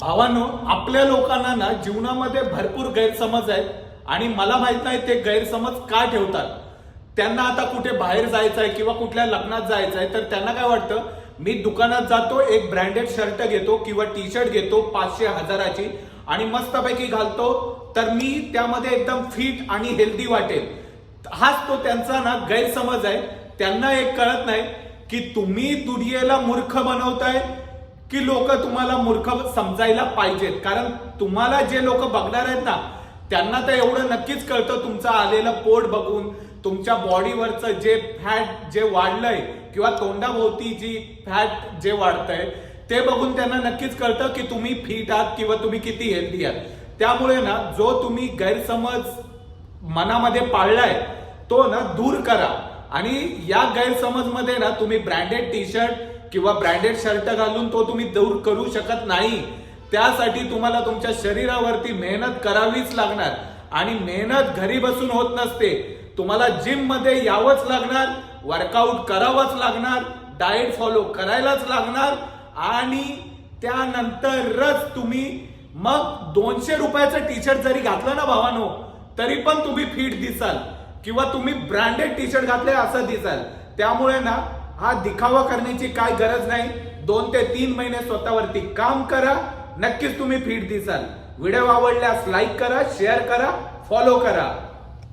भावांनो, आपल्या लोकांना ना जीवनामध्ये भरपूर गैरसमज आहेत आणि मला माहित नाही ते गैरसमज का ठेवतात. त्यांना आता कुठे बाहेर जायचं आहे किंवा कुठल्या लग्नात जायचं आहे तर त्यांना काय वाटतं, मी दुकानात जातो, एक ब्रँडेड शर्ट घेतो किंवा टी शर्ट घेतो 500-1000ची आणि मस्तपैकी घालतो तर मी त्यामध्ये एकदम फिट आणि हेल्दी वाटेल. हाच तो त्यांचा ना गैरसमज आहे. त्यांना एक कळत नाही की तुम्ही दुनियेला मूर्ख बनवताय की लोक तुम्हाला मूर्ख समजायला पाहिजेत. कारण तुम्हाला जे लोक बघणार आहेत ना त्यांना तर एवढं नक्कीच कळतं, तुमचं आलेलं पोट बघून, तुमच्या बॉडीवरचं जे फॅट जे वाढलंय किंवा तोंडाभोवती जी फॅट जे वाढतंय ते बघून त्यांना नक्कीच कळतं की तुम्ही फिट आहात किंवा तुम्ही किती हेल्दी आहात. त्यामुळे ना जो तुम्ही गैरसमज मनामध्ये पाळलाय तो ना दूर करा आणि या गैरसमजमध्ये ना तुम्ही ब्रँडेड टी शर्ट किंवा ब्रँडेड शर्ट घालून तो तुम्ही दूर करू शकत नाही. त्यासाठी तुम्हाला तुमच्या शरीरावरती मेहनत करावीच लागणार आणि मेहनत घरी बसून होत नसते. तुम्हाला जिम मध्ये यावंच लागणार, वर्कआउट करावंच लागणार, डाएट फॉलो करायलाच लागणार आणि त्यानंतरच तुम्ही मग 200 रुपयाचं टी शर्ट जरी घातलं ना भावानो तरी पण तुम्ही फिट दिसाल किंवा तुम्ही ब्रँडेड टी शर्ट घातले असं दिसाल. त्यामुळे ना हा दिखावा करण्याची काय गरज नाही. 2 ते 3 महिने स्वतःवरती काम करा, नक्कीच तुम्ही फिट दिसाल. व्हिडिओ आवडल्यास लाईक करा, शेअर करा, फॉलो करा.